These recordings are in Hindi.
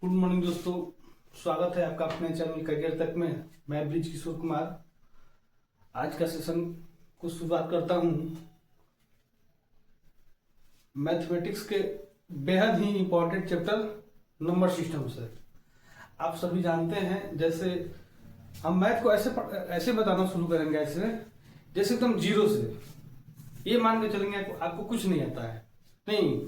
गुड मॉर्निंग दोस्तों, स्वागत है आपका अपने चैनल करियर तक में। मैं ब्रिज किशोर कुमार आज का सेशन को शुरुआत करता हूँ मैथमेटिक्स के बेहद ही इम्पोर्टेंट चैप्टर नंबर सिस्टम से। आप सभी जानते हैं, जैसे हम मैथ को ऐसे बताना शुरू करेंगे, ऐसे जैसे एकदम जीरो से। ये मान के चलेंगे आपको कुछ नहीं आता है, नहीं।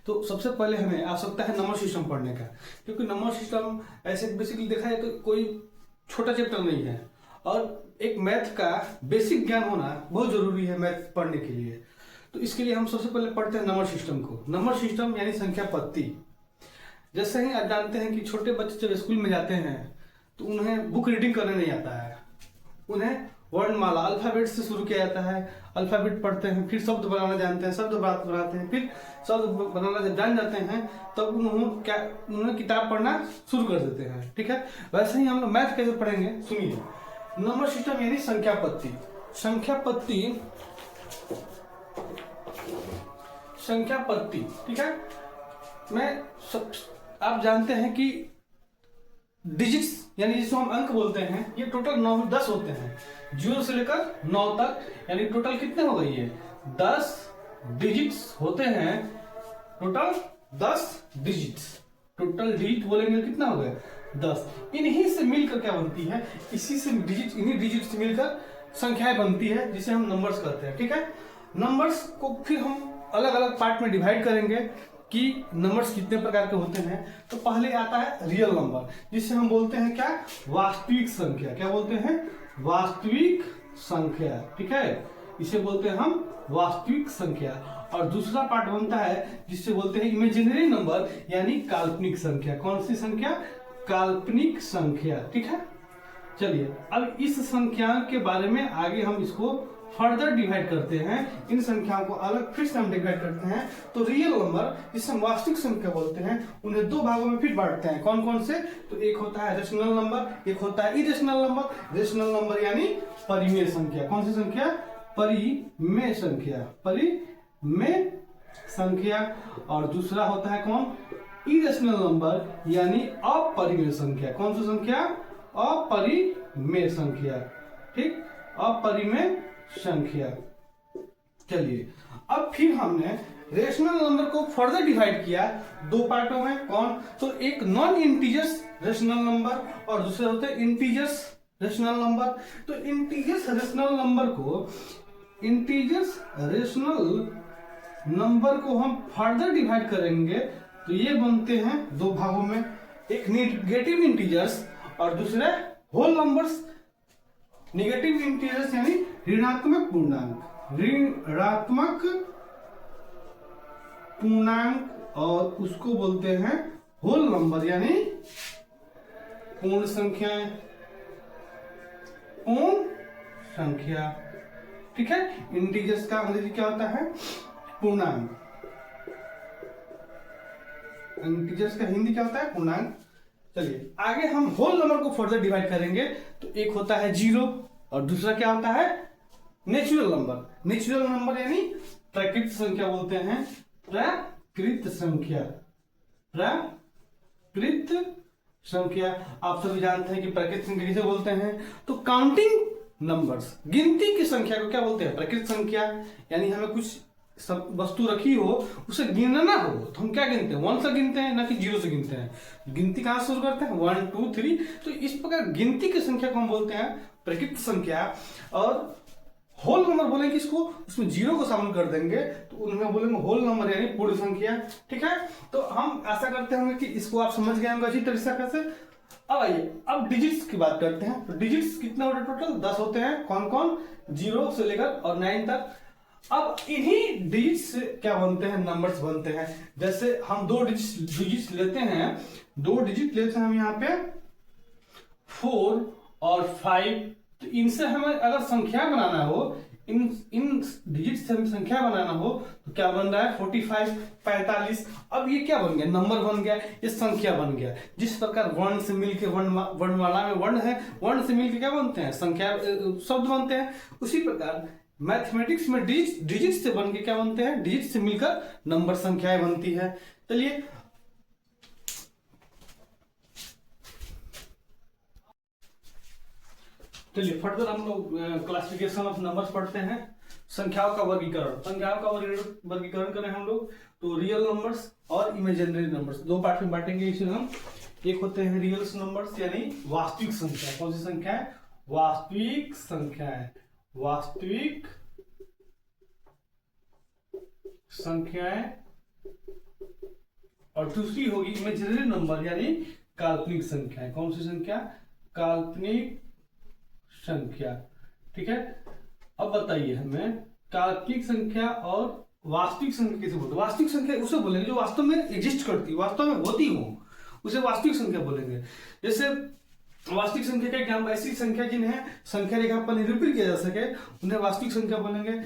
तो सबसे पहले हमें आवश्यकता है नंबर सिस्टम पढ़ने का, क्योंकि नंबर सिस्टम ऐसे बेसिकली देखा जाए तो कोई छोटा चैप्टर नहीं है, और एक मैथ का बेसिक ज्ञान होना बहुत जरूरी है मैथ पढ़ने के लिए। तो इसके लिए हम सबसे पहले पढ़ते हैं नंबर सिस्टम को। नंबर सिस्टम यानी संख्या पत्ती। जैसे ही आप जानते हैं कि छोटे बच्चे जब स्कूल में जाते हैं तो उन्हें बुक रीडिंग करने नहीं आता है, उन्हें वर्णमाला अल्फाबेट से शुरू किया जाता है। अल्फाबेट पढ़ते हैं, फिर शब्द बनाना जानते हैं, शब्द बनाते हैं, फिर शब्द बनाना जब जान जाते हैं तब उन्होंने किताब पढ़ना शुरू कर देते हैं। ठीक है, वैसे ही हम लोग मैथ कैसे पढ़ेंगे, सुनिए। नंबर सिस्टम यानी संख्या पत्ती। संख्या पत्ती, ठीक है। आप जानते हैं कि डिजिट्स यानी जिसको हम अंक बोलते हैं, ये टोटल 9-10 होते हैं, 0 से लेकर 9 तक। यानी टोटल कितने हो गई है, 10 डिजिट्स होते हैं। टोटल 10 डिजिट्स, टोटल डिजिट बोलेंगे कितना हो गया, 10। इन्हीं से मिलकर क्या बनती है, इन्हीं डिजिट से मिलकर संख्याएं बनती है, जिसे हम नंबर्स कहते हैं। ठीक है, नंबर्स को फिर हम अलग अलग पार्ट में डिवाइड करेंगे कि नंबर्स कितने प्रकार के होते हैं। तो पहले आता है रियल नंबर, जिसे हम बोलते हैं क्या, वास्तविक संख्या। क्या बोलते हैं, वास्तविक संख्या। ठीक है, इसे बोलते हैं हम वास्तविक संख्या। और दूसरा पार्ट बनता है जिससे बोलते हैं इमेजिनरी नंबर, यानी काल्पनिक संख्या। कौन सी संख्या, काल्पनिक संख्या। ठीक है, चलिए अब इस संख्या के बारे में आगे हम इसको फर्दर डिवाइड करते हैं। इन संख्याओं को अलग फिर से हम डिवाइड करते हैं। तो रियल नंबर, जिसे हम वास्तविक संख्या बोलते हैं, उन्हें दो भागों में फिर बांटते हैं। कौन कौन से, तो एक होता है रेशनल नंबर, एक होता है इरेशनल नंबर। रेशनल नंबर यानी परिमेय संख्या। कौन सी संख्या, परिमेय संख्या, परिमेय संख्या। और दूसरा होता है कौन, इरेशनल नंबर यानी अपरिमेय संख्या। कौन सी संख्या, अपरिमेय संख्या। ठीक, अपरिमेय संख्या। चलिए अब फिर हमने रेशनल नंबर को फर्दर डिवाइड किया दो पार्टों में। कौन, तो एक नॉन इंटीजर्स रेशनल नंबर और दूसरे होते हैं इंटीजर्स रेशनल नंबर। तो इंटीजर्स रेशनल नंबर को हम फर्दर डिवाइड करेंगे तो ये बनते हैं दो भागों में, एक नेगेटिव इंटीजर्स और दूसरे होल नंबर्स। नेगेटिव इंटीजर्स यानी ऋणात्मक पूर्णांक, ऋणात्मक पूर्णांक, और उसको बोलते हैं होल नंबर यानी पूर्ण संख्याएं, पूर्ण संख्या। ठीक है, इंटीजर्स का अंग्रेजी क्या होता है, पूर्णांक। इंटीजर्स का हिंदी क्या होता है, पूर्णांक। चलिए आगे हम होल नंबर को फर्दर डिवाइड करेंगे। तो एक होता है 0 और दूसरा क्या होता है, नेचुरल नंबर। नेचुरल नंबर यानी प्राकृतिक संख्या बोलते हैं, प्राकृत संख्या, प्राकृत संख्या। आप सभी जानते हैं कि प्राकृतिक संख्या किसे बोलते हैं, तो काउंटिंग नंबर्स, गिनती की संख्या को क्या बोलते हैं, प्राकृतिक संख्या। यानी हमें कुछ वस्तु रखी हो, उसे गिनना हो तो हम क्या गिनते हैं, 1 से गिनते हैं, ना कि 0 से गिनते हैं। गिनती कहां से शुरू करते हैं, 1 2 3। तो इस प्रकार गिनती की संख्या को हम बोलते हैं प्राकृतिक संख्या। और होल नंबर बोलेंगे इसको, उसमें 0 को शामिल कर देंगे तो उनमें बोलेंगे होल नंबर यानी पूर्ण संख्या। ठीक है, तो हम आशा करते होंगे कि इसको आप समझ गए होंगे अच्छी तरीके से। अब आइए अब डिजिट्स की बात करते हैं। तो डिजिट्स कितने होते हैं, टोटल 10 होते हैं। कौन कौन, 0 से लेकर और 9 तक। अब इन्हीं डिजिट्स से क्या बनते हैं, नंबर्स बनते हैं। जैसे हम दो डिजिट्स लेते हैं, दो डिजिट लेते हैं हम यहाँ पे 4 और 5। तो इनसे हमें अगर संख्या बनाना हो, इन डिजिट से हमें संख्या बनाना हो तो क्या बन रहा है, 45, 45। अब ये क्या बन गया, नंबर बन गया, ये संख्या बन गया। जिस प्रकार वर्ण से मिलकर वर्णमाला में वर्ण है, वर्ण से मिलकर क्या बनते हैं, संख्या शब्द बनते हैं। उसी प्रकार मैथमेटिक्स में डिजिट से बन के क्या बनते हैं, डिजिट से मिलकर नंबर संख्याएं बनती है। चलिए चलिए फर्दर हम लोग क्लासिफिकेशन ऑफ नंबर्स पढ़ते हैं। संख्याओं का वर्गीकरण, संख्याओं का वर्गीकरण करें हम लोग तो रियल नंबर्स और इमेजिनरी नंबर्स दो पार्ट में बांटेंगे इसे हम। एक होते हैं रियल नंबर्स यानी वास्तविक संख्या। कौन सी संख्या है? वास्तविक संख्या है, वास्तविक संख्याएं। और दूसरी होगी इमेजिनरी नंबर यानी काल्पनिक संख्या। कौन सी संख्या? काल्पनिक संख्या। ठीक है, अब बताइए हमें काल्पनिक संख्या और वास्तविक संख्या कैसे बोलते हैं? वास्तविक संख्या उसे बोलेंगे जो वास्तव में एग्जिस्ट करती, वास्तव में होती हो, उसे वास्तविक संख्या बोलेंगे। जैसे वास्तविक संख्या का एग्जाम्पल ऐसी संख्या जिन्हें संख्या रेखा पर निरूपित किया जा सके उन्हें वास्तविक संख्या बोलेंगे।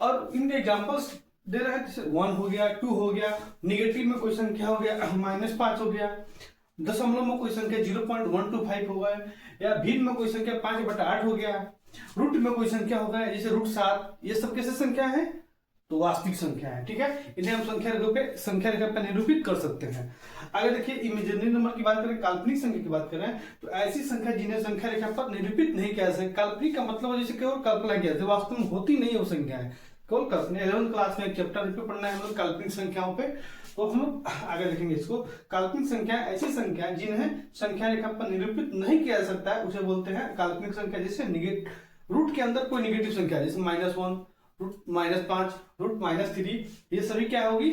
और इनके एग्जाम्पल्स दे रहे हैं, जैसे 1 हो गया, 2 हो गया, निगेटिव में कोई संख्या हो गया -5 हो गया, दशमलव में कोई संख्या 0.125 हो गया, या भिन्न में कोई संख्या 5/8 हो गया, रूट में कोई संख्या हो गया जैसे √7। ये सब कैसे संख्या है? तो वास्तविक संख्या है। ठीक है, इन्हें हम संख्या रेखा पर निरूपित कर सकते हैं। आगे देखिए इमेजिनरी नंबर की बात करें, काल्पनिक संख्या की बात करें तो ऐसी संख्या जिन्हें संख्या रेखा पर निरूपित नहीं किया जा सकता। काल्पनिक का मतलब है जैसे केवल कल्पना किया जाए, वास्तव में होती नहीं है वो संख्या है, केवल कल्पना। 11th क्लास में एक चैप्टर पे पढ़ना है हम लोग काल्पनिक संख्याओं पे, तो हम लोग आगे देखेंगे इसको। काल्पनिक संख्या ऐसी संख्या जिन्हें संख्या रेखा पर निरूपित नहीं किया जा सकता है उसे बोलते हैं काल्पनिक संख्या। जैसे रूट के अंदर कोई निगेटिव संख्या जैसे -1, √-5, √-3, ये सभी क्या होगी?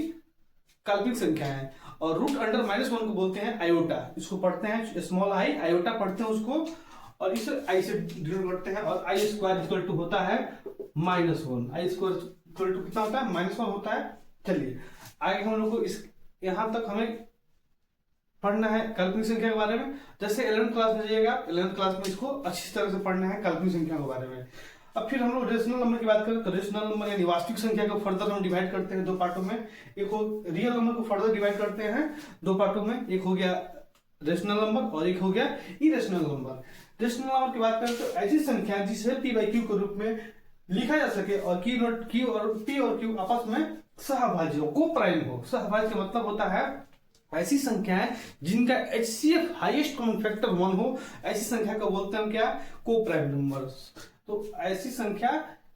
काल्पनिक संख्या है। और रूट अंडर -1 को बोलते हैं आयोटा। इसको पढ़ते हैं स्मॉल आई, आयोटा पढ़ते हैं उसको, और इसे आई से डिनोट करते हैं। और I² होता है -1। I² कितना होता है? -1 होता है। चलिए आगे हम लोग को इस यहां तक हमें पढ़ना है काल्पनिक संख्या के बारे में। जैसे 11th क्लास में जाइएगा, 11th क्लास में इसको अच्छी तरह से पढ़ना है काल्पनिक संख्या के बारे में। अब फिर हम लोग रेशनल नंबर की बात करें तो रेशनल नंबर यानी वास्तविक संख्या को फर्दर हम डिवाइड करते हैं दो पार्टों में। एक हो रियल नंबर को फर्दर डिवाइड करते हैं दो पार्टों में, एक हो गया रेशनल नंबर और एक हो गया इरेशनल नंबर। रेशनल नंबर की बात करें तो ऐसी संख्या जिसे p/q के रूप में लिखा जा सके और q और q आपस में सहभाज्य हो, को प्राइम हो। सहभाज्य का मतलब होता है ऐसी संख्याएं जिनका HCF हाईएस्ट कॉमन फैक्टर 1 हो, ऐसी संख्या को बोलते हैं हम क्या? को प्राइम नंबर। तो ऐसी संख्या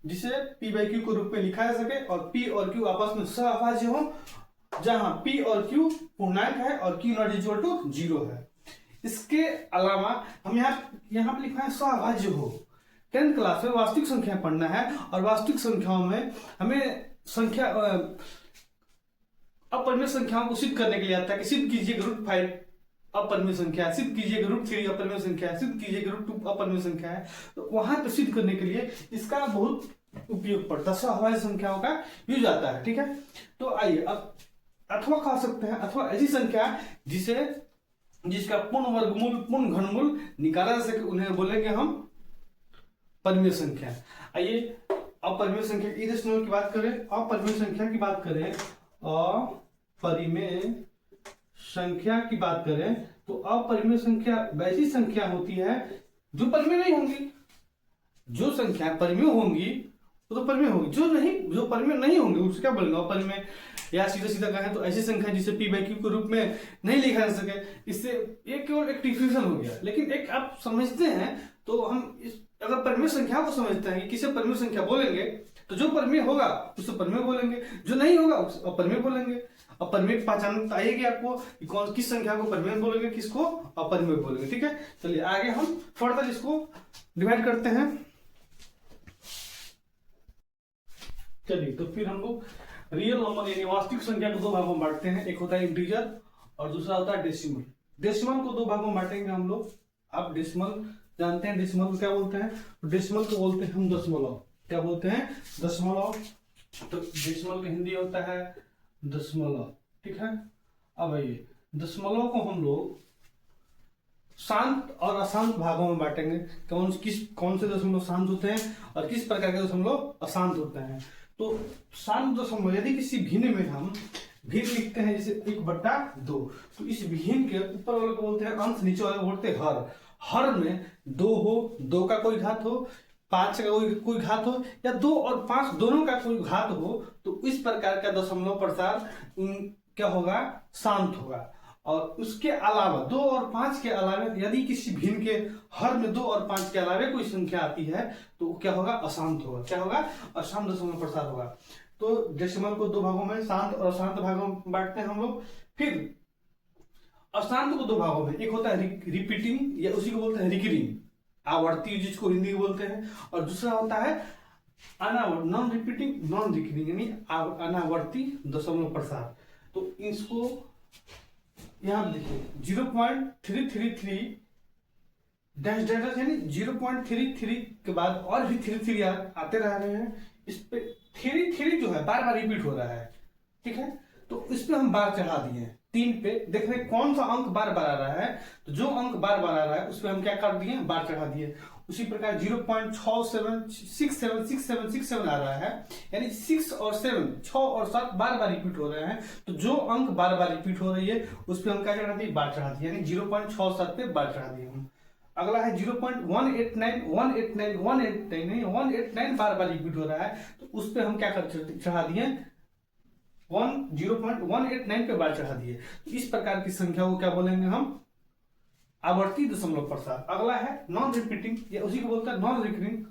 जिसे p/q के रूप में लिखा जा सके और p और q आपस में सहभाज्य हो, जहां p और q पूर्णांक है और q ≠ 0 है। इसके अलावा हम यहाँ पे लिखा है सहभाज्य हो। 10th क्लास में वास्तविक संख्या पढ़ना है और वास्तविक संख्याओं में हमें संख्या अपरिमेय संख्याओं को सिद्ध करने के लिए आता है कि सिद्ध कीजिए √5 अपरिमेय संख्या, सिद्ध कीजिए √3 अपरिमेय संख्या, सिद्ध कीजिए √2 अपरिमेय संख्या है। तो वहां पर सिद्ध करने के लिए इसका बहुत उपयोग पड़ता है, सहभाज्य संख्याओं का यूज आता है। ठीक है, तो आइए अब अथवा कह सकते हैं, अथवा ऐसी संख्या जिसका पूर्ण वर्गमूल पूर्ण घनमूल निकाला जा सके उन्हें बोलेंगे हम परिमेय संख्या। आइए अपरिमेय संख्या इरेशनल की बात करें, अपरिमेय संख्या की बात करें, अपरिमेय संख्या की बात करें तो अपरिमेय संख्या वैसी संख्या होती है जो परिमेय नहीं होंगी। जो संख्या परिमेय होंगी वो तो परिमेय होगी, जो परिमेय नहीं होंगे उसको क्या बोलेंगे? अपरिमेय। या सीधा सीधा कहें तो ऐसी संख्या जिसे p/q के रूप में नहीं लिखा जा सके। इससे एक केवल एक डिफ्यूजन हो गया, लेकिन एक आप समझते हैं तो हम अगर परिमेय संख्या को समझते हैं कि किसे परिमेय संख्या बोलेंगे तो जो परिमेय होगा उसे परिमेय बोलेंगे, जो नहीं होगा उसे अपरिमेय बोलेंगे। अपरिमेय पहचान आएगी आपको कि कौन किस संख्या को परिमेय बोलेंगे, किसको अपरिमेय बोलेंगे। ठीक है, चलिए आगे हम फर्दर इसको डिवाइड करते हैं। चलिए तो फिर हम लोग रियल नंबर यानी वास्तविक संख्या को दो भागों में बांटते हैं, एक होता है इंटीजर और दूसरा होता है डेसिमल। डेसिमल को दो भागों में बांटेंगे हम लोग। आप डेसिमल जानते हैं, डेसिमल को क्या बोलते हैं? डेसिमल को बोलते हैं हम दशमलव। क्या बोलते हैं? दशमलव। तो डेसिमल का हिंदी होता है दशमलव। ठीक है, अब आइए दशमलव को हम लोग शांत और अशांत भागों में बांटेंगे। कौन से दशमलव शांत होते हैं और किस प्रकार के दशमलव अशांत होते हैं। तो शांत दशमलव यदि किसी भिन्न में हम भिन्न लिखते हैं जैसे 1/2, तो इस भिन्न के ऊपर वाले को बोलते हैं अंश, नीचे वाले को बोलते हैं हर। हर में 2 हो, 2 का कोई घात हो, 5 का कोई घात हो, या 2 और 5 दोनों का कोई घात हो, तो इस प्रकार का दशमलव प्रसार क्या होगा? शांत होगा। और उसके अलावा 2 और 5 के अलावा यदि किसी भिन्न के हर में 2 और 5 के अलावा कोई संख्या आती है तो क्या होगा, अशांत होगा। क्या होगा, अशांत दशमलव प्रसार होगा। तो डेसिमल को 2 भागों में, शांत और अशांत भागों में बांटते हैं हम लोग। फिर अशांत को 2 भागों में, एक होता है रिपीटिंग या उसी को बोलते हैं रिकरिंग, आवर्ती जिसको हिंदी में बोलते हैं, और दूसरा होता है नॉन रिपीटिंग नॉन रिकरिंग यानी अनावर्ती दशमलव प्रसार। तो इसको यहां देखिए 0.333 डैश डैश यानी 0.33 के बाद और भी 33 आते रह रहे हैं। इस पे 33 जो है बार बार रिपीट हो रहा है, ठीक है। तो इस पे हम बार चढ़ा दिए 3 पे, देख रहे कौन सा अंक बार बार आ रहा है। तो जो अंक बार बार आ रहा है उस पे हम क्या कर दिए, बार चढ़ा दिए। उसी प्रकार 0.676767 आ रहा है, यानी 6 और 7, 6 और 7 बार बार रिपीट हो रहे हैं। तो जो अंक बार बार रिपीट हो रही है उस पे हम क्या चढ़ा दिए, बार चढ़ा दिए, यानी 0.67 पे बार चढ़ा दिए हम। अगला है 0.189 189 189 नहीं 189 बार बार रिपीट हो रहा है, तो उस पे हम क्या कर चढ़ा दिए 0.189 पे बार चढ़ा दिए। तो इस प्रकार की संख्या को क्या बोलेंगे हम, आवर्ती दशमलव प्रसार। अगला है नॉन रिपीटिंग या उसी को बोलते हैं नॉन रिकरिंग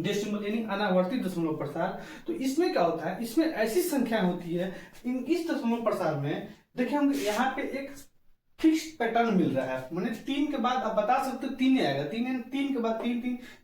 डेसिमल यानी अनावर्ती दशमलव प्रसार। तो इसमें क्या होता है, इसमें ऐसी संख्या होती है इस दशमलव प्रसार में, देखिए हम यहाँ पे एक फिक्स पैटर्न मिल रहा है, मैंने 3 के बाद आप बता सकते हो 3 ही आएगा, 3 के बाद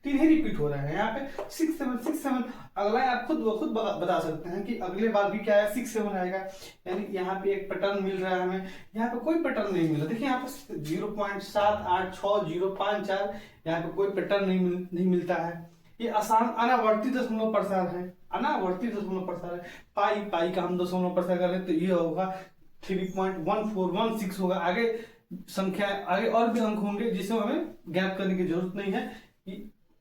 3 ही रिपीट हो रहे हैं। यहाँ पे 6 7 अगला आप खुद बता सकते हैं कि अगले बार भी क्या है 6 7 आएगा, यानी यहाँ पे एक पैटर्न मिल रहा है हमें। यहाँ पे कोई पैटर्न नहीं मिला, देखिए यहाँ पे 0.78605 यहाँ पे कोई पैटर्न नहीं मिलता है। ये आसान अनावर्ती दशमलव प्रसार है, अनावर्ती दशमलव प्रसार है। पाई का हम दशमलव प्रसार करें तो ये होगा 3.1416 होगा। आगे संख्या आगे और भी अंक होंगे जिसे हमें ज्ञात करने की जरूरत नहीं है।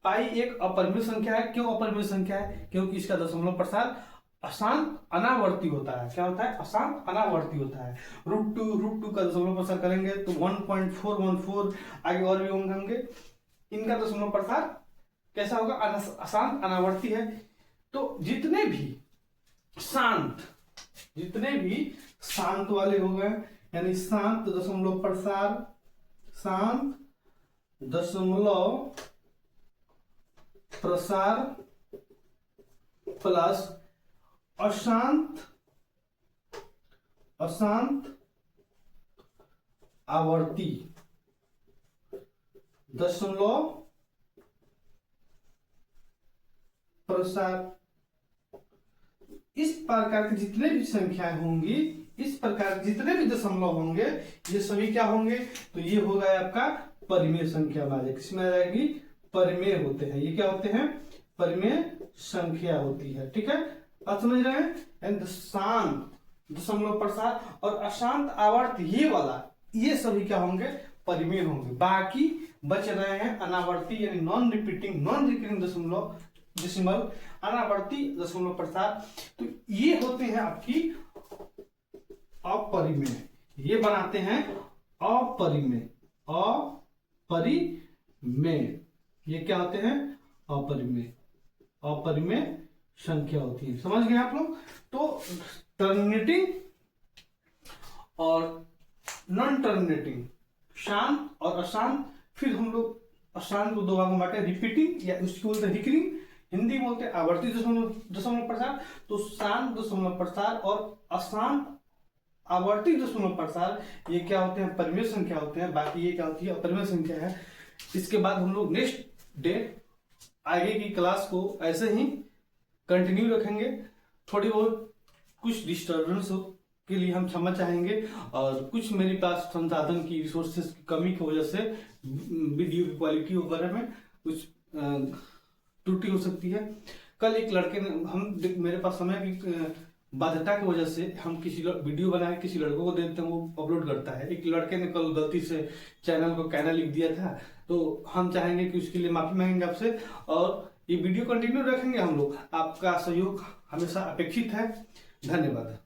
पाई एक अपरिमेय संख्या है। क्यों अपरिमेय संख्या है, क्योंकि इसका दशमलव प्रसार अशांत अनावर्ती होता है। क्या होता है, अशांत अनावर्ती होता है। √2 का दशमलव प्रसार करेंगे तो 1.414 आगे और भी होंगे। इनका दशमलव प्रसार कैसा होगा, अशांत अनावर्ती है। तो जितने भी शांत वाले हो गए, यानी शांत दशमलव प्रसार, शांत दशमलव प्रसार प्लस अशांत आवर्ती दशमलव प्रसार, इस प्रकार की जितने भी संख्याएं होंगी, इस प्रकार जितने भी दशमलव होंगे ये सभी क्या होंगे, तो ये होगा आपका परिमेय संख्या में। किसमें आ जाएगी, परिमेय होते हैं। ये क्या होते हैं, परिमेय संख्या होती है। ठीक है, अब समझ रहे हैं। शांत दशमलव प्रसार और अशांत आवर्त ये वाला, ये सभी क्या होंगे, परिमेय होंगे। बाकी बच रहे हैं अनावर्ती यानी non repeating non recurring decimal अनावर्ती दशमलव प्रसार। तो ये होते हैं आपकी अपरिमेय, ये बनाते हैं अपरिमेय। ये क्या होते हैं, अपरिमेय संख्या होती है। समझ गए आप लोग। तो टर्मिनेटिंग और नॉन टर्मिनेटिंग, शांत और अशांत। फिर हम लोग अशांत को 2 भागों में बांटे, रिपीटिंग या उसको बोलते हैं रिकरिंग, हिंदी में बोलते हैं आवर्ती दशमलव प्रसार। तो शांत दशमलव प्रसार और अशांत आवर्ती दशमलव प्रसार ये क्या होते हैं, परिमेय संख्या होते हैं। बाकी ये क्या होती है, अपरिमेय संख्या है। इसके बाद हम लोग नेक्स्ट डे आगे की क्लास को ऐसे ही कंटिन्यू रखेंगे। थोड़ी बहुत कुछ डिस्टर्बेंस के लिए हम क्षमा चाहेंगे, और कुछ मेरे पास संसाधन की रिसोर्सेज की कमी की वजह से वीडियो की क्वालिटी वगैरह में कुछ त्रुटि हो सकती है। कल एक लड़के ने मेरे पास समय की बाध्यता की वजह से हम किसी वीडियो बनाए, किसी लड़कों को देते हैं, वो अपलोड करता है। एक लड़के ने कल गलती से चैनल को कैना लिख दिया था, तो हम चाहेंगे कि उसके लिए माफी मांगेंगे आपसे, और ये वीडियो कंटिन्यू रखेंगे हम लोग। आपका सहयोग हमेशा अपेक्षित है। धन्यवाद।